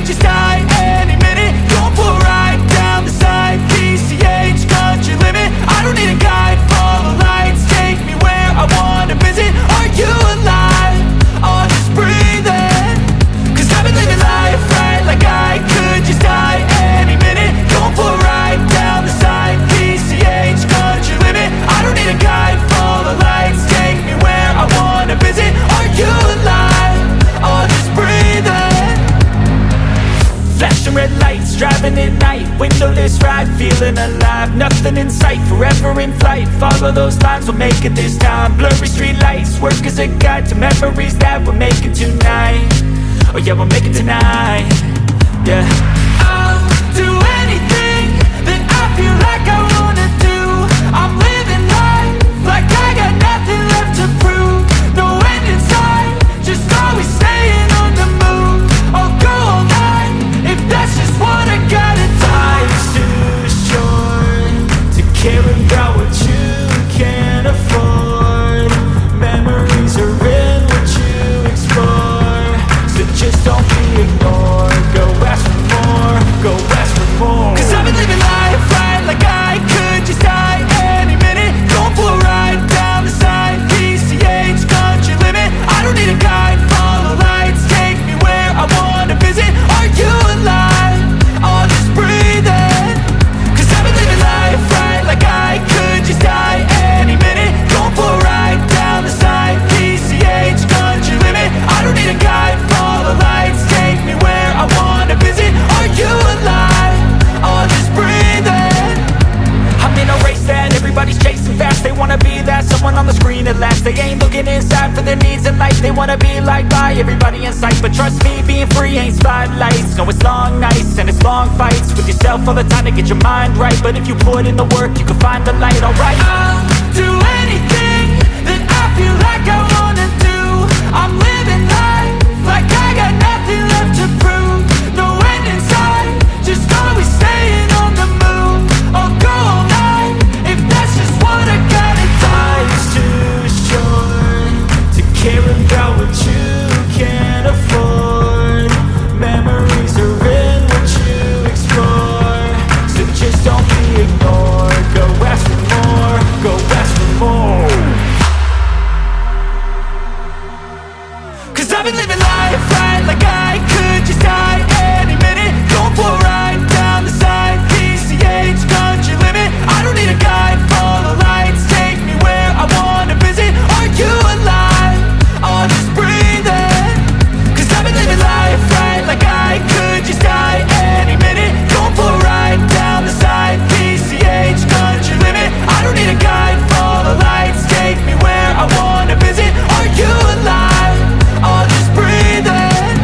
just die any minute. Going for a ride down the side, PCH, country limit. I don't need a guide, follow lights, take me where I wanna visit. Are you alive? Or just breathing? Cause I've been living life right like I could just die any minute. Going for a ride down the side, PCH, country limit. I don't need a guide, follow lights, take me where I wanna visit. Are you alive? Or just breathing? Flashing red lights, driving at night, windowless ride, feeling alive. Nothing in sight, forever in flight. Follow those lines, we'll make it this time. Blurry street lights, work as a guide to memories that we're making tonight. Oh yeah, we'll make it tonight. Yeah. I'll do anything that I feel like I wanna do. I'm living life like I got nothing left to prove. No end in sight, just always staying on the move. I'll go all night if that's just what I gotta do. Life's too short to care about what you can't afford. Memories are in what you explore, so just don't be ignored. Go ask for more, go ask for more. Cause I've been living life right like I could just die any minute. Going for a ride down the side, PCH, country limit. I don't need a guide, follow lights, take me where I wanna visit. Are you alive? Or just breathing? Cause I've been living life right like I could just die any minute. Going for a ride down the side, PCH, country limit. I don't need a guide, follow lights, take me where I wanna visit. Are you alive? Or just breathing? I'm in a race that everybody's chasing fast. They wanna be that someone on the screen at last. They ain't looking inside for their needs in life. They wanna be liked by everybody in sight. But trust me, being free ain't spotlights. No, it's long nights and it's long fights with yourself all the time to get your mind right. But if you put in the work, you can find the light, alright. I'll do anything that I feel like I wanna do. I'm living life like I got nothing left to prove. No end in sight, just always staying on the move. I'll go all night if that's just what I gotta do. Life's too short to care about what you can't afford. Memories are in what you explore, so just don't be ignored. Go ask for more, go ask for more. Cause I've been living life right like I could just die any minute. Going for a ride down the side, PCH, country limit. I don't need a guide, follow lights, take me where I wanna visit. Are you alive? Or just breathing? Cause I've been living life right like I could just die any minute. Going for a ride down the side, PCH, country limit. I don't need a guide, follow lights, take me where I wanna visit. Are you alive? Or just breathing?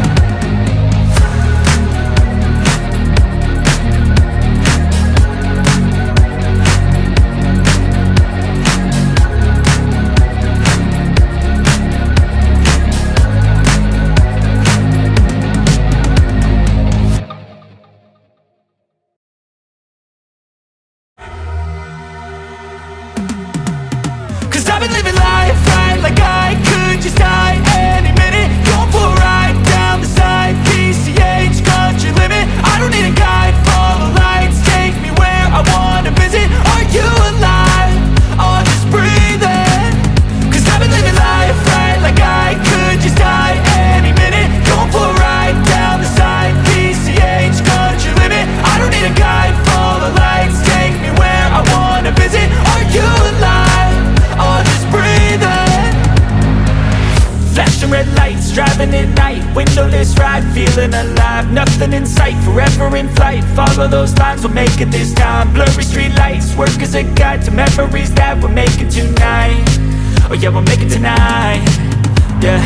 Cause I've been living life right like I could just die any minute. Going for a ride down the side, PCH, country limit. I don't need a guide, follow lights, take me where I wanna visit. Are you alive? Or just breathing? Cause I've been living life right like I could just die any minute. Going for a ride down the side, PCH, country limit. I don't need a guide, follow lights, take me where I wanna visit. Are you alive? Or just breathing? Flashing red lights, driving at night, windowless ride, feeling alive. Nothing in sight, forever in flight. Follow those lines, we'll make it this time. Blurry street lights, work as a guide to memories that we're making tonight. Oh yeah, we'll make it tonight. Yeah.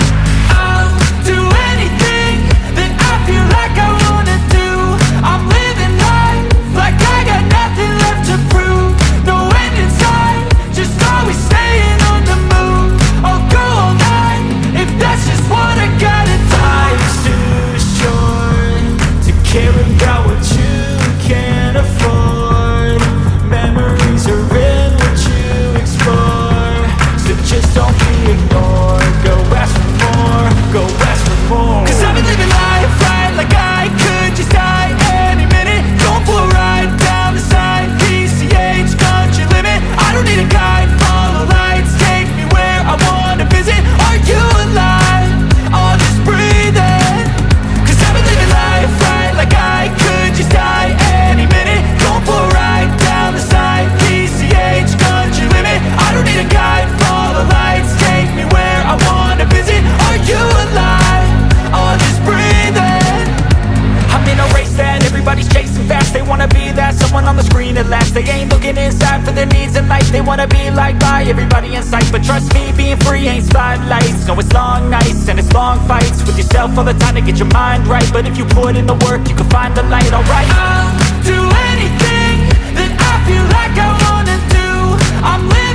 I'll do anything that I feel like I wanna do. I'm living life like I got nothing left to prove. No end in sight, just always staying on the move. I'll go all night if that's just what I gotta do. Life's too short to care about what you can't afford. Memories are in what you explore, so just don't be ignored. Go ask for more. wanna be liked by everybody in sight, but trust me, being free ain't spotlights. No, it's long nights and it's long fights with yourself all the time to get your mind right. But if you put in the work, you can find the light, alright. I'll do anything that I feel like I wanna do. I'm living